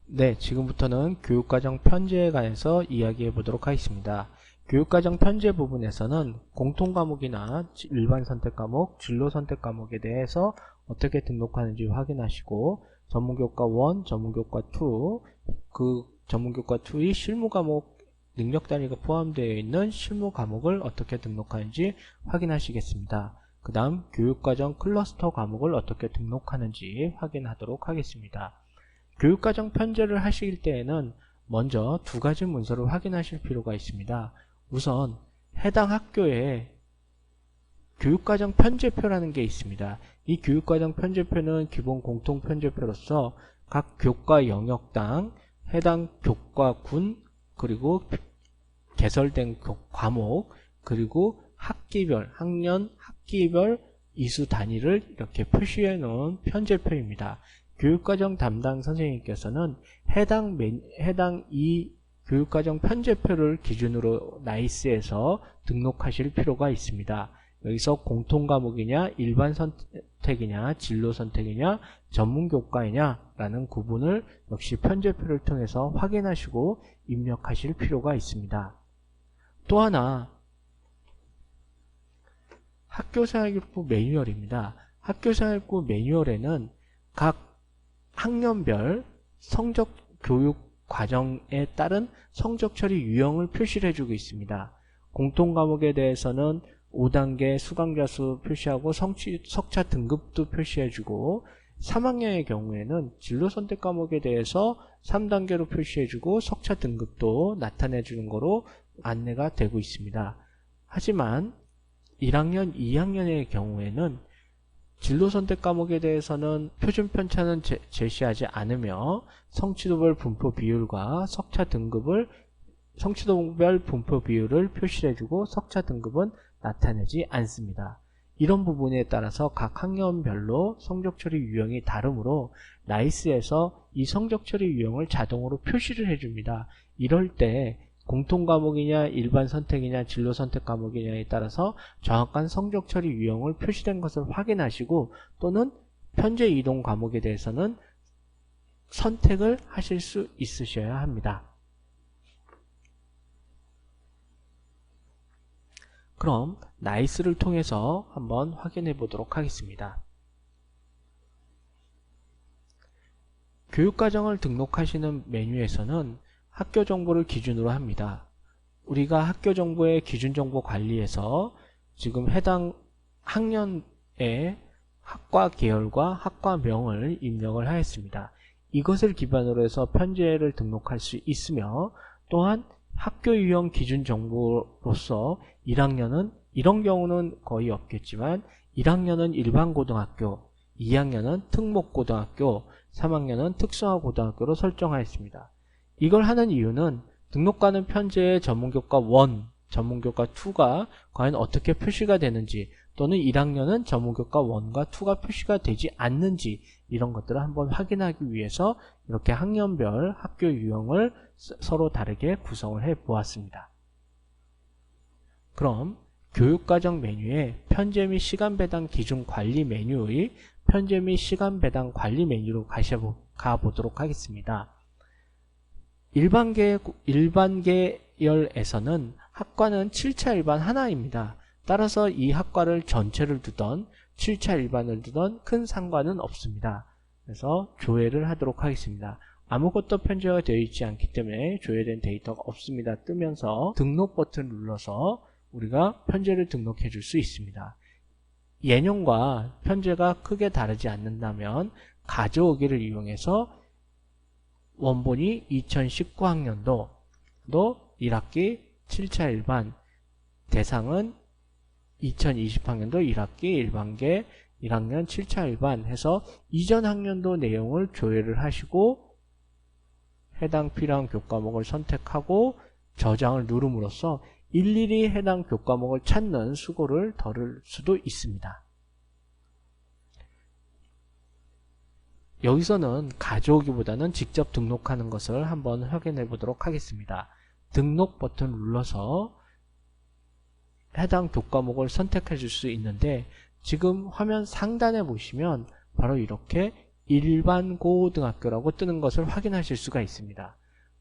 네, 지금부터는 교육과정 편제에 관해서 이야기해 보도록 하겠습니다. 교육과정 편제 부분에서는 공통과목이나 일반 선택 과목, 진로 선택 과목에 대해서 어떻게 등록하는지 확인하시고 전문교과 1, 전문교과 2, 그 전문교과 2의 실무 과목 능력 단위가 포함되어 있는 실무 과목을 어떻게 등록하는지 확인하시겠습니다. 그 다음 교육과정 클러스터 과목을 어떻게 등록하는지 확인하도록 하겠습니다. 교육과정 편제를 하실 때에는 먼저 두 가지 문서를 확인하실 필요가 있습니다. 우선 해당 학교에 교육과정 편제표라는 게 있습니다. 이 교육과정 편제표는 기본 공통 편제표로서 각 교과 영역당 해당 교과군 그리고 개설된 과목 그리고 학기별, 학년, 학기별 이수 단위를 이렇게 표시해 놓은 편제표입니다. 교육과정 담당 선생님께서는 해당 이 교육과정 편제표를 기준으로 나이스에서 등록하실 필요가 있습니다. 여기서 공통과목이냐, 일반 선택이냐, 진로 선택이냐, 전문교과이냐 라는 구분을 역시 편제표를 통해서 확인하시고 입력하실 필요가 있습니다. 또 하나 학교생활기록부 매뉴얼입니다. 학교생활기록부 매뉴얼에는 각 학년별 성적 교육 과정에 따른 성적 처리 유형을 표시를 해주고 있습니다. 공통과목에 대해서는 5단계 수강자 수 표시하고 석차 등급도 표시해주고 3학년의 경우에는 진로 선택 과목에 대해서 3단계로 표시해주고 석차 등급도 나타내주는 거로 안내가 되고 있습니다. 하지만 1학년, 2학년의 경우에는 진로 선택 과목에 대해서는 표준 편차는 제시하지 않으며 성취도별 분포 비율과 석차 등급을 성취도별 분포 비율을 표시해주고 석차 등급은 나타내지 않습니다. 이런 부분에 따라서 각 학년별로 성적 처리 유형이 다르므로 나이스에서 이 성적 처리 유형을 자동으로 표시를 해줍니다. 이럴 때 공통 과목이냐 일반 선택이냐 진로 선택 과목이냐에 따라서 정확한 성적 처리 유형을 표시된 것을 확인하시고 또는 편제 이동 과목에 대해서는 선택을 하실 수 있으셔야 합니다. 그럼 나이스를 통해서 한번 확인해 보도록 하겠습니다. 교육과정을 등록하시는 메뉴에서는 학교 정보를 기준으로 합니다. 우리가 학교 정보의 기준 정보 관리에서 지금 해당 학년의 학과 계열과 학과명을 입력을 하였습니다. 이것을 기반으로 해서 편제를 등록할 수 있으며 또한 학교 유형 기준 정보로서 1학년은 이런 경우는 거의 없겠지만 1학년은 일반고등학교, 2학년은 특목고등학교, 3학년은 특성화고등학교로 설정하였습니다. 이걸 하는 이유는 등록과는 편제의 전문교과 1, 전문교과 2가 과연 어떻게 표시가 되는지 또는 1학년은 전문교과 1과 2가 표시가 되지 않는지 이런 것들을 한번 확인하기 위해서 이렇게 학년별 학교 유형을 서로 다르게 구성을 해 보았습니다. 그럼 교육과정 메뉴에 편제 및 시간 배당 기준 관리 메뉴의 편제 및 시간 배당 관리 메뉴로 가보도록 하겠습니다. 일반 계열에서는 학과는 7차 일반 하나입니다. 따라서 이 학과를 전체를 두던 7차 일반을 두던 큰 상관은 없습니다. 그래서 조회를 하도록 하겠습니다. 아무것도 편제가 되어 있지 않기 때문에 조회된 데이터가 없습니다. 뜨면서 등록 버튼을 눌러서 우리가 편제를 등록해 줄 수 있습니다. 예년과 편제가 크게 다르지 않는다면 가져오기를 이용해서 원본이 2019학년도 1학기 7차 일반, 대상은 2020학년도 1학기 일반계 1학년 7차 일반 해서 이전 학년도 내용을 조회를 하시고 해당 필요한 교과목을 선택하고 저장을 누름으로써 일일이 해당 교과목을 찾는 수고를 덜을 수도 있습니다. 여기서는 가져오기보다는 직접 등록하는 것을 한번 확인해 보도록 하겠습니다. 등록 버튼을 눌러서 해당 교과목을 선택해 줄 수 있는데 지금 화면 상단에 보시면 바로 이렇게 일반 고등학교라고 뜨는 것을 확인하실 수가 있습니다.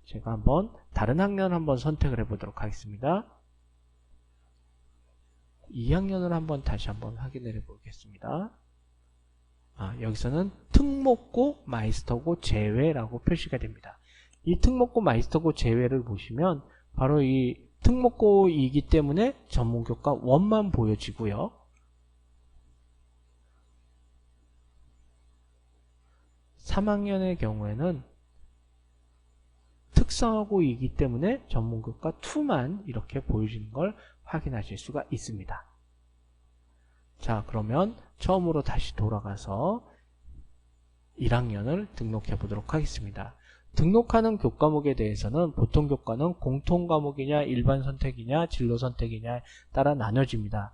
제가 한번 다른 학년 한번 선택을 해보도록 하겠습니다. 2학년을 한번 다시 한번 확인을 해보겠습니다. 여기서는 특목고, 마이스터고, 제외라고 표시가 됩니다. 이 특목고, 마이스터고, 제외를 보시면 바로 이 특목고이기 때문에 전문교과 1만 보여지고요. 3학년의 경우에는 특성화고이기 때문에 전문교과 2만 이렇게 보여지는 걸 확인하실 수가 있습니다. 자, 그러면 처음으로 다시 돌아가서 1학년을 등록해 보도록 하겠습니다. 등록하는 교과목에 대해서는 보통 교과는 공통과목이냐 일반 선택이냐 진로 선택이냐에 따라 나눠집니다.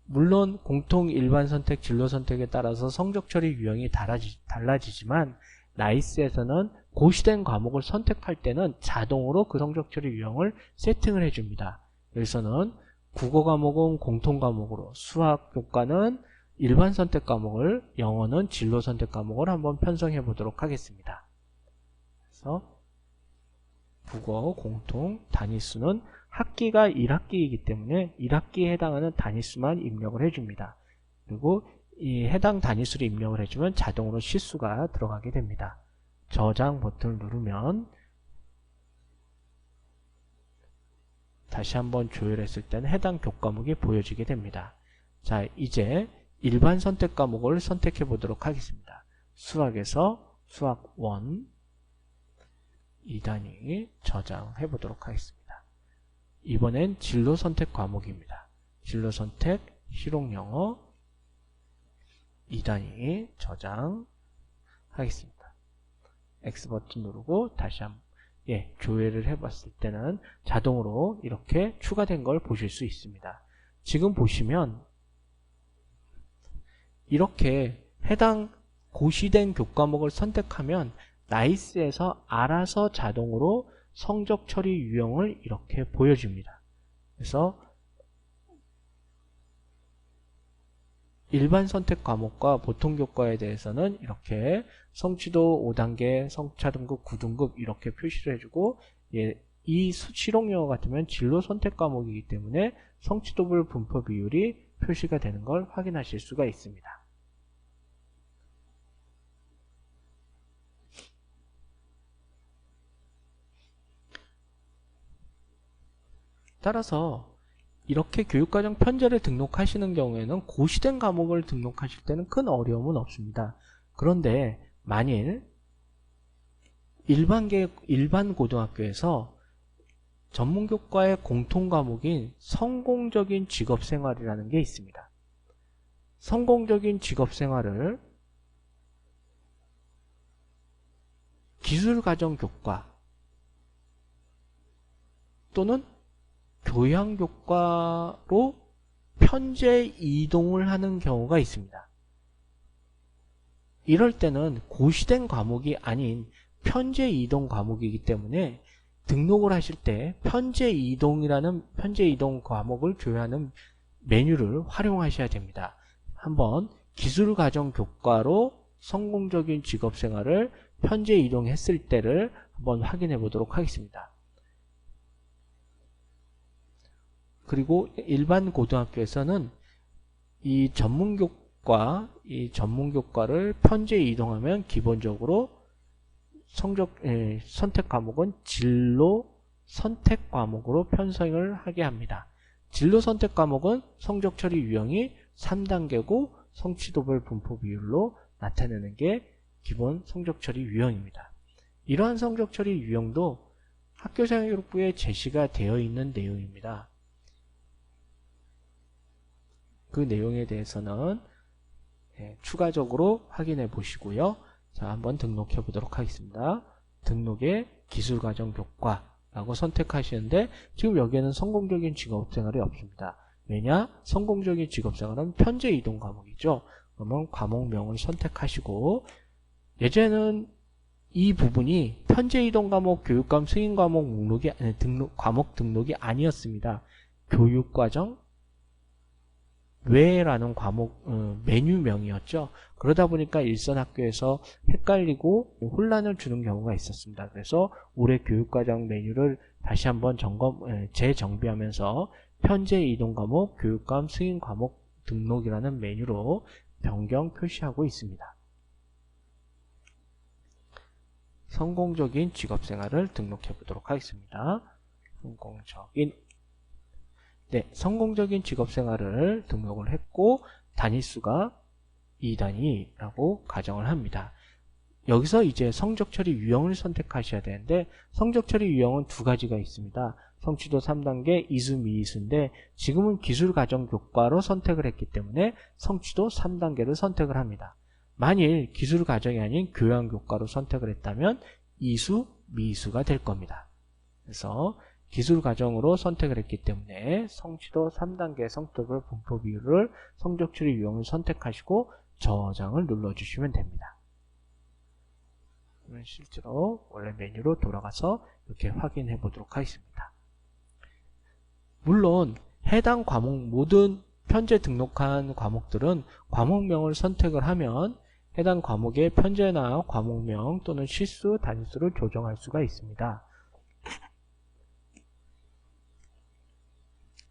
물론 공통 일반 선택 진로 선택에 따라서 성적 처리 유형이 달라지지만 나이스에서는 고시된 과목을 선택할 때는 자동으로 그 성적 처리 유형을 세팅을 해줍니다. 여기서는 국어 과목은 공통 과목으로, 수학 교과는 일반 선택 과목을, 영어는 진로 선택 과목을 한번 편성해 보도록 하겠습니다. 그래서 국어 공통 단위수는 학기가 1학기이기 때문에 1학기에 해당하는 단위수만 입력을 해줍니다. 그리고 이 해당 단위수를 입력을 해주면 자동으로 시수가 들어가게 됩니다. 저장 버튼을 누르면 다시 한번 조율했을 때는 해당 교과목이 보여지게 됩니다. 자, 이제 일반 선택 과목을 선택해 보도록 하겠습니다. 수학에서 수학 1 2단위 저장해 보도록 하겠습니다. 이번엔 진로 선택 과목입니다. 진로 선택 실용영어 2단위 저장하겠습니다. X 버튼 누르고 다시 한번 조회를 해봤을 때는 자동으로 이렇게 추가된 걸 보실 수 있습니다. 지금 보시면 이렇게 해당 고시된 교과목을 선택하면 나이스에서 알아서 자동으로 성적 처리 유형을 이렇게 보여줍니다. 그래서 일반 선택 과목과 보통 교과에 대해서는 이렇게 성취도 5단계, 성차 등급 9등급 이렇게 표시를 해주고, 이 실용영어 같으면 진로 선택 과목이기 때문에 성취도별 분포 비율이 표시가 되는 걸 확인하실 수가 있습니다. 따라서 이렇게 교육과정 편제를 등록하시는 경우에는 고시된 과목을 등록하실 때는 큰 어려움은 없습니다. 그런데 만일 일반 고등학교에서 전문교과의 공통과목인 성공적인 직업생활이라는 게 있습니다. 성공적인 직업생활을 기술과정교과 또는 교양교과로 편제 이동을 하는 경우가 있습니다. 이럴 때는 고시된 과목이 아닌 편제 이동 과목이기 때문에 등록을 하실 때 편제 이동 과목을 교육하는 메뉴를 활용하셔야 됩니다. 한번 기술과정교과로 성공적인 직업생활을 편제 이동했을 때를 한번 확인해 보도록 하겠습니다. 그리고 일반 고등학교에서는 이 전문교과를 편제 이동하면 기본적으로 선택 과목은 진로 선택 과목으로 편성을 하게 합니다. 진로 선택 과목은 성적 처리 유형이 3단계고 성취도별 분포 비율로 나타내는 게 기본 성적 처리 유형입니다. 이러한 성적 처리 유형도 학교생활기록부에 제시가 되어 있는 내용입니다. 그 내용에 대해서는 추가적으로 확인해 보시고요. 자, 한번 등록해 보도록 하겠습니다. 등록에 기술과정교과라고 선택하시는데 지금 여기에는 성공적인 직업생활이 없습니다. 왜냐? 성공적인 직업생활은 편제 이동 과목이죠. 그러면 과목명을 선택하시고, 예전에는 이 부분이 편제 이동 과목, 교육감 승인 과목 목록이 과목 등록이 아니었습니다. 교육과정 왜라는 과목 메뉴명이었죠. 그러다 보니까 일선 학교에서 헷갈리고 혼란을 주는 경우가 있었습니다. 그래서 올해 교육과정 메뉴를 다시 한번 재정비하면서 편제 이동 과목, 교육감 승인 과목 등록이라는 메뉴로 변경 표시하고 있습니다. 성공적인 직업생활을 등록해 보도록 하겠습니다. 성공적인 직업생활을 등록을 했고 단위수가 2단위라고 가정을 합니다. 여기서 이제 성적 처리 유형을 선택하셔야 되는데 성적 처리 유형은 두 가지가 있습니다. 성취도 3단계, 이수, 미이수인데 지금은 기술가정교과로 선택을 했기 때문에 성취도 3단계를 선택을 합니다. 만일 기술가정이 아닌 교양교과로 선택을 했다면 이수, 미이수가 될 겁니다. 그래서 기술과정으로 선택을 했기 때문에 성취도 3단계 성적별 분포 비율을 성적 처리 유형을 선택하시고 저장을 눌러주시면 됩니다. 그러면 실제로 원래 메뉴로 돌아가서 이렇게 확인해 보도록 하겠습니다. 물론 해당 과목 모든 편제 등록한 과목들은 과목명을 선택을 하면 해당 과목의 편제나 과목명 또는 실수, 단위수를 조정할 수가 있습니다.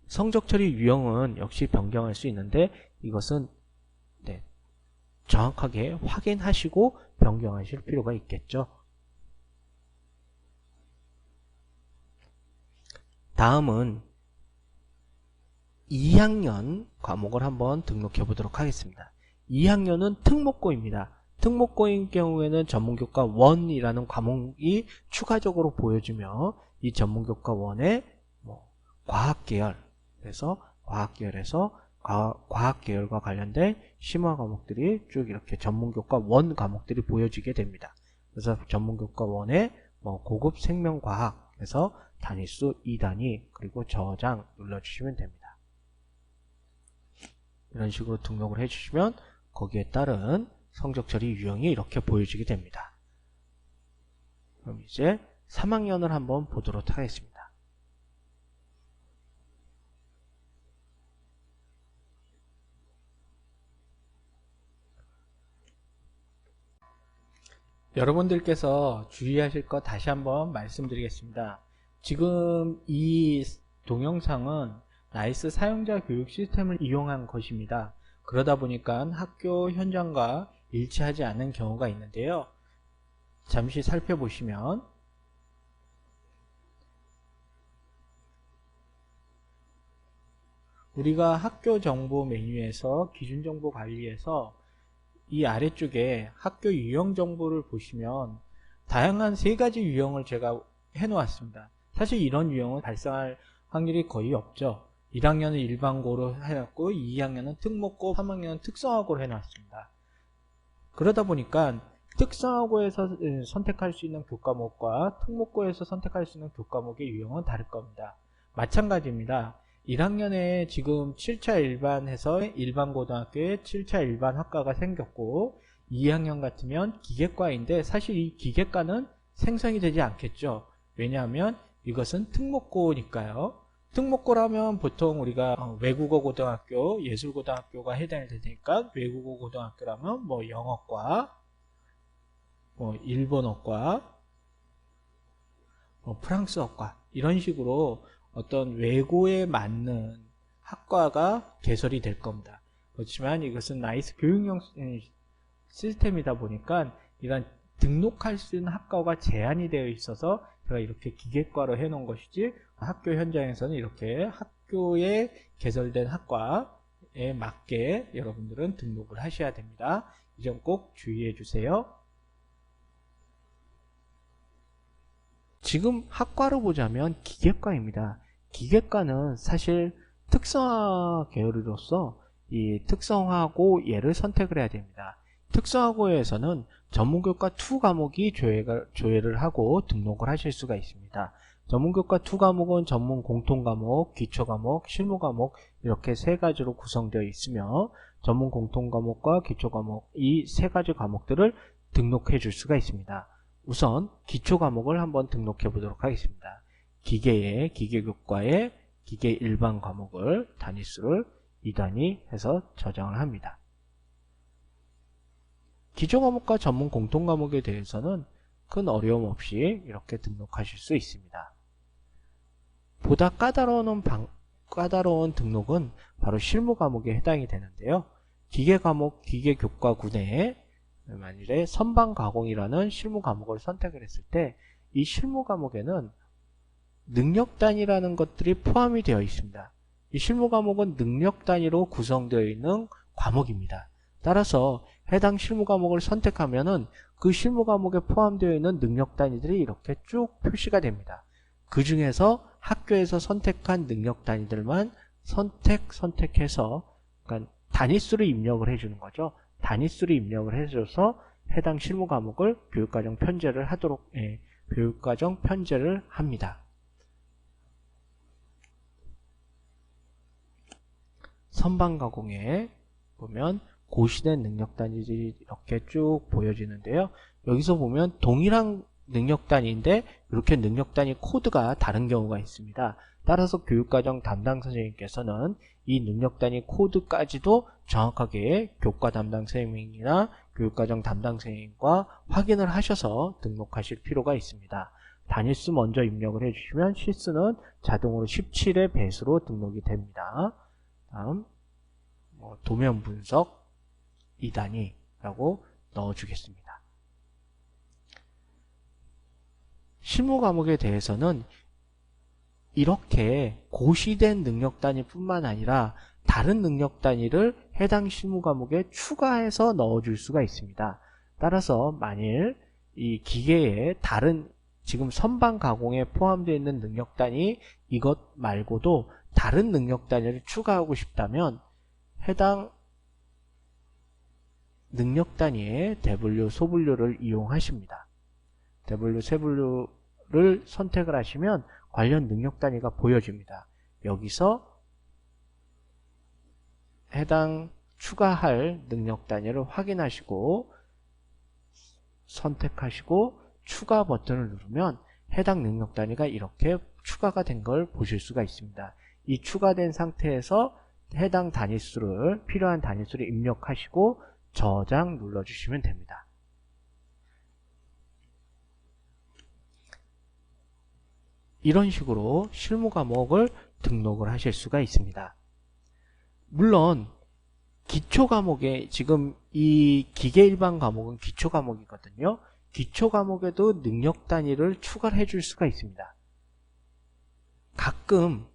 성적 처리 유형은 역시 변경할 수 있는데 이것은 정확하게 확인하시고 변경하실 필요가 있겠죠. 다음은 2학년 과목을 한번 등록해 보도록 하겠습니다. 2학년은 특목고입니다. 특목고인 경우에는 전문교과 1이라는 과목이 추가적으로 보여지며 이 전문교과 1에 과학계열, 그래서 과학계열에서 과학계열과 관련된 심화 과목들이 쭉 이렇게 전문교과 1 과목들이 보여지게 됩니다. 그래서 전문교과 1에 고급 생명과학, 그래서 단위수 2단위, 그리고 저장 눌러주시면 됩니다. 이런 식으로 등록을 해주시면 거기에 따른 성적 처리 유형이 이렇게 보여지게 됩니다. 그럼 이제 3학년을 한번 보도록 하겠습니다. 여러분들께서 주의하실 것 다시 한번 말씀드리겠습니다. 지금 이 동영상은 나이스 사용자 교육 시스템을 이용한 것입니다. 그러다 보니까 학교 현장과 일치하지 않는 경우가 있는데요. 잠시 살펴보시면 우리가 학교 정보 메뉴에서 기준 정보 관리에서 이 아래쪽에 학교 유형 정보를 보시면 다양한 3가지 유형을 제가 해 놓았습니다. 사실 이런 유형은 발생할 확률이 거의 없죠. 1학년은 일반고로 해놨고 2학년은 특목고, 3학년은 특성화고로 해놨습니다. 그러다 보니까 특성화고에서 선택할 수 있는 교과목과 특목고에서 선택할 수 있는 교과목의 유형은 다를 겁니다. 마찬가지입니다. 1학년에 지금 7차 일반해서 일반고등학교에 7차 일반학과가 생겼고 2학년 같으면 기계과인데 사실 이 기계과는 생성이 되지 않겠죠. 왜냐하면 이것은 특목고니까요. 특목고라면 보통 우리가 외국어 고등학교, 예술고등학교가 해당이 되니까 외국어 고등학교라면 영어과, 일본어과, 프랑스어과 이런 식으로 어떤 외고에 맞는 학과가 개설이 될 겁니다. 그렇지만 이것은 나이스 교육형 시스템이다 보니까 이런 등록할 수 있는 학과가 제한이 되어 있어서 제가 이렇게 기계과로 해놓은 것이지 학교 현장에서는 이렇게 학교에 개설된 학과에 맞게 여러분들은 등록을 하셔야 됩니다. 이 점 꼭 주의해 주세요. 지금 학과로 보자면 기계과입니다. 기계과는 사실 특성화 계열로서 이 특성화고 얘를 선택을 해야 됩니다. 특성화고에서는 전문교과 2 과목이 조회를 하고 등록을 하실 수가 있습니다. 전문교과 2 과목은 전문 공통과목, 기초과목, 실무과목 이렇게 3가지로 구성되어 있으며 전문 공통과목과 기초과목 이 3가지 과목들을 등록해 줄 수가 있습니다. 우선 기초과목을 한번 등록해 보도록 하겠습니다. 기계교과의 기계 일반 과목을 단위수를 2단위 해서 저장을 합니다. 기초 과목과 전문 공통 과목에 대해서는 큰 어려움 없이 이렇게 등록하실 수 있습니다. 보다 까다로운 등록은 바로 실무 과목에 해당이 되는데요. 기계 과목, 기계교과군에 만일에 선반 가공이라는 실무 과목을 선택을 했을 때 이 실무 과목에는 능력 단위라는 것들이 포함이 되어 있습니다. 이 실무 과목은 능력 단위로 구성되어 있는 과목입니다. 따라서 해당 실무 과목을 선택하면은 그 실무 과목에 포함되어 있는 능력 단위들이 이렇게 쭉 표시가 됩니다. 그 중에서 학교에서 선택한 능력 단위들만 선택해서 그러니까 단위수를 입력을 해주는 거죠. 단위수를 입력을 해줘서 해당 실무 과목을 교육과정 편제를 교육과정 편제를 합니다. 선반 가공에 보면 고시된 능력 단위들이 이렇게 쭉 보여지는데요. 여기서 보면 동일한 능력 단위인데 이렇게 능력 단위 코드가 다른 경우가 있습니다. 따라서 교육과정 담당 선생님께서는 이 능력 단위 코드까지도 정확하게 교과 담당 선생님이나 교육과정 담당 선생님과 확인을 하셔서 등록하실 필요가 있습니다. 단위수 먼저 입력을 해주시면 실수는 자동으로 17의 배수로 등록이 됩니다. 다음 도면 분석 2단위라고 넣어주겠습니다. 실무 과목에 대해서는 이렇게 고시된 능력 단위 뿐만 아니라 다른 능력 단위를 해당 실무 과목에 추가해서 넣어줄 수가 있습니다. 따라서 만일 이 기계에 다른 지금 선반 가공에 포함되어 있는 능력 단위 이것 말고도 다른 능력 단위를 추가하고 싶다면 해당 능력 단위의 대분류, 소분류를 이용하십니다. 대분류, 세분류를 선택을 하시면 관련 능력 단위가 보여집니다. 여기서 해당 추가할 능력 단위를 확인하시고 선택하시고 추가 버튼을 누르면 해당 능력 단위가 이렇게 추가가 된 걸 보실 수가 있습니다. 이 추가된 상태에서 해당 단위수를 필요한 단위수를 입력하시고 저장 눌러주시면 됩니다. 이런 식으로 실무 과목을 등록을 하실 수가 있습니다. 물론 기초 과목에 지금 이 기계 일반 과목은 기초 과목이거든요. 기초 과목에도 능력 단위를 추가를 해줄 수가 있습니다. 가끔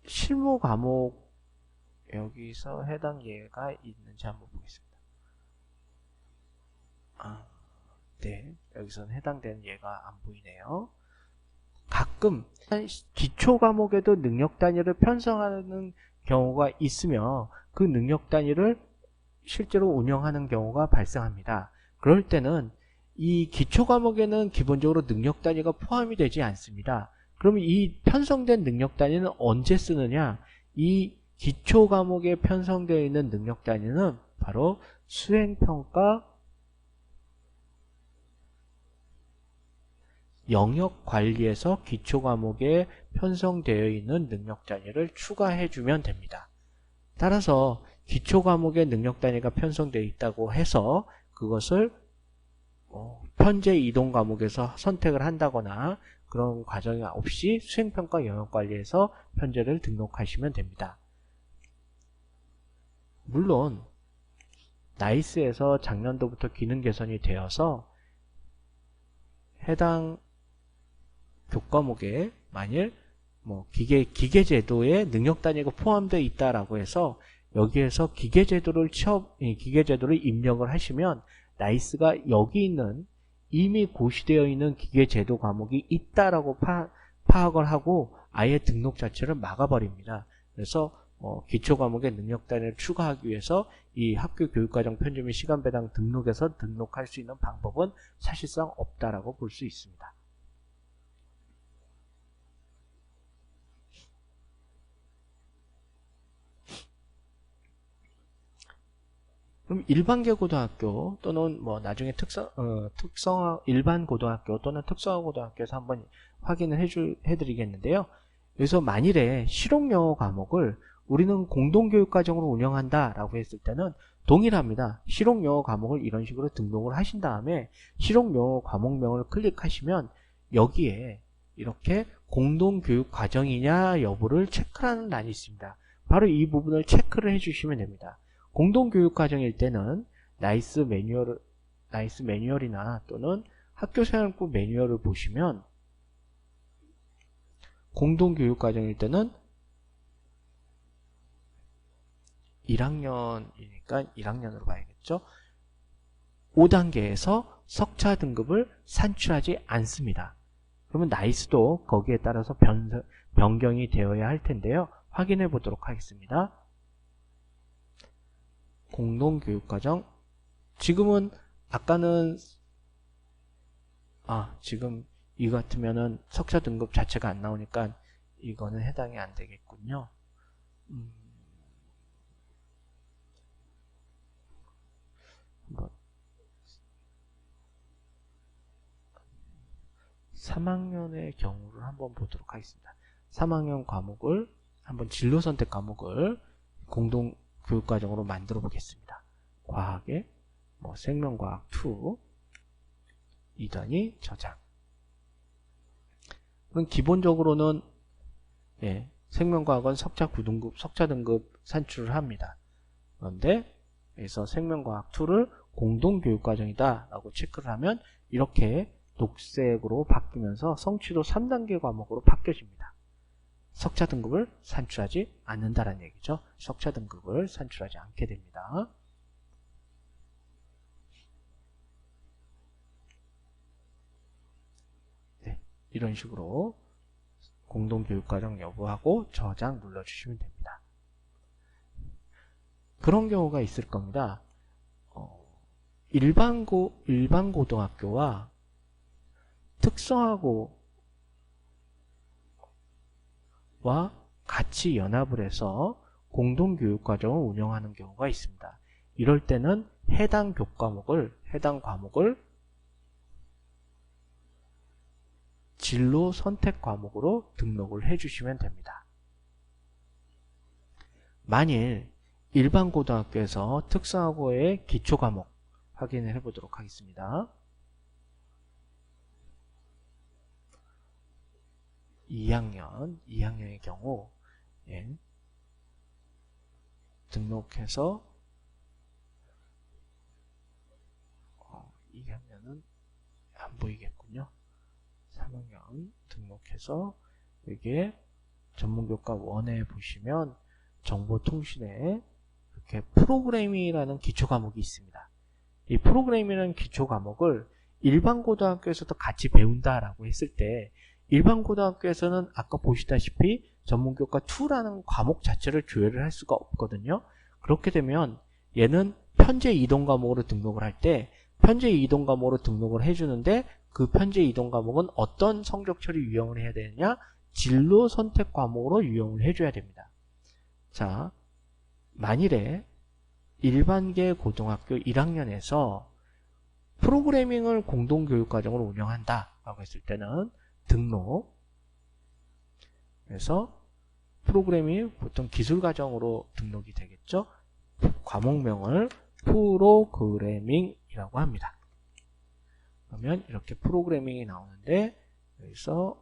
실무 과목 여기서 해당 예가 있는지 한번 보겠습니다. 네, 여기서는 해당되는 예가 안 보이네요. 가끔 기초 과목에도 능력 단위를 편성하는 경우가 있으며 그 능력 단위를 실제로 운영하는 경우가 발생합니다. 그럴 때는 이 기초 과목에는 기본적으로 능력 단위가 포함이 되지 않습니다. 그러면 이 편성된 능력 단위는 언제 쓰느냐? 이 기초 과목에 편성되어 있는 능력 단위는 바로 수행평가 영역 관리에서 기초 과목에 편성되어 있는 능력 단위를 추가해 주면 됩니다. 따라서 기초 과목의 능력 단위가 편성되어 있다고 해서 그것을 편제 이동 과목에서 선택을 한다거나 그런 과정이 없이 수행평가 영역관리에서 편제를 등록하시면 됩니다. 물론 나이스에서 작년도부터 기능 개선이 되어서 해당 교과목에 만일 기계제도에 능력 단위가 포함되어 있다라고 해서 여기에서 기계제도를 입력을 하시면 나이스가 여기 있는 이미 고시되어 있는 기계제도 과목이 있다라고 파악을 하고 아예 등록 자체를 막아버립니다. 그래서 기초 과목의 능력 단위를 추가하기 위해서 이 학교 교육과정 편제 및 시간 배당 등록에서 등록할 수 있는 방법은 사실상 없다라고 볼 수 있습니다. 그럼 일반계 고등학교 또는 뭐 나중에 일반 고등학교 또는 특성화 고등학교에서 한번 확인을 해드리겠는데요. 여기서 만일에 실용영어 과목을 우리는 공동교육과정으로 운영한다 라고 했을 때는 동일합니다. 실용영어 과목을 이런 식으로 등록을 하신 다음에 실용영어 과목명을 클릭하시면 여기에 이렇게 공동교육과정이냐 여부를 체크하는欄이 있습니다. 바로 이 부분을 체크를 해주시면 됩니다. 공동교육과정일 때는 나이스 매뉴얼이나 또는 학교생활부 매뉴얼을 보시면 공동교육과정일 때는 1학년이니까 1학년으로 봐야겠죠. 5단계에서 석차 등급을 산출하지 않습니다. 그러면 나이스도 거기에 따라서 변경이 되어야 할 텐데요. 확인해 보도록 하겠습니다. 공동교육과정 지금은 아까는 지금 이거 같으면은 석차 등급 자체가 안 나오니까 이거는 해당이 안 되겠군요. 3학년의 경우를 한번 보도록 하겠습니다. 3학년 과목을 한번 진로 선택 과목을 공동교육과정으로 만들어 보겠습니다. 과학의 생명과학 2 2단위 저장. 그럼 기본적으로는 생명과학은 석차 9등급, 석차 등급 산출을 합니다. 그런데 그래서 생명과학 2를 공동교육과정이다 라고 체크를 하면 이렇게 녹색으로 바뀌면서 성취도 3단계 과목으로 바뀌어집니다. 석차 등급을 산출하지 않는다는 얘기죠. 석차 등급을 산출하지 않게 됩니다. 이런 식으로 공동교육과정 여부하고 저장 눌러주시면 됩니다. 그런 경우가 있을 겁니다. 일반 고등학교와 특성화고와 같이 연합을 해서 공동교육과정을 운영하는 경우가 있습니다. 이럴 때는 해당 과목을 진로 선택 과목으로 등록을 해주시면 됩니다. 만일 일반 고등학교에서 특성화고의 기초 과목 확인을 해보도록 하겠습니다. 2학년의 경우 등록해서 2학년은 안 보이겠군요. 3학년 등록해서 여기에 전문교과 1에 보시면 정보통신에 이렇게 프로그래밍이라는 기초과목이 있습니다. 이 프로그래밍이라는 기초과목을 일반 고등학교에서도 같이 배운다라고 했을 때 일반 고등학교에서는 아까 보시다시피 전문교과 2라는 과목 자체를 조회를 할 수가 없거든요. 그렇게 되면 얘는 편제 이동 과목으로 등록을 할 때 편제 이동 과목으로 등록을 해주는데 그 편제 이동 과목은 어떤 성적 처리 유형을 해야 되느냐? 진로 선택 과목으로 유형을 해줘야 됩니다. 자, 만일에 일반계 고등학교 1학년에서 프로그래밍을 공동교육과정으로 운영한다 라고 했을 때는 등록 그래서 프로그래밍이 보통 기술과정으로 등록이 되겠죠. 과목명을 프로그래밍이라고 합니다. 그러면 이렇게 프로그래밍이 나오는데 여기서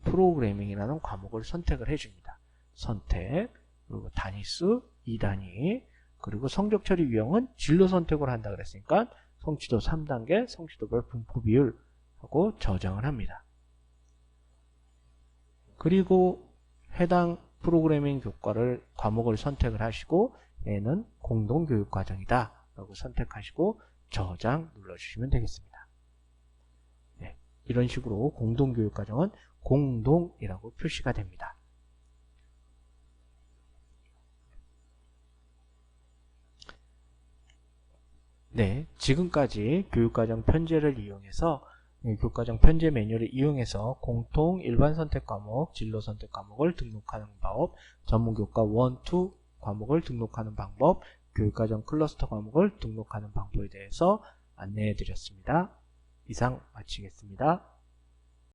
프로그래밍이라는 과목을 선택을 해줍니다. 선택, 그리고 단위수 2단위, 그리고 성적 처리 유형은 진로 선택을 한다 그랬으니까 성취도 3단계, 성취도별 분포 비율 하고 저장을 합니다. 그리고 해당 프로그래밍 과목을 선택을 하시고 얘는 공동교육과정이다 라고 선택하시고 저장 눌러주시면 되겠습니다. 이런 식으로 공동교육과정은 공동이라고 표시가 됩니다. 지금까지 교육과정 편제를 이용해서 교육과정 편제 매뉴얼을 이용해서 공통 일반 선택 과목, 진로 선택 과목을 등록하는 법, 전문교과 1, 2 과목을 등록하는 방법, 교육과정 클러스터 과목을 등록하는 방법에 대해서 안내해 드렸습니다. 이상 마치겠습니다.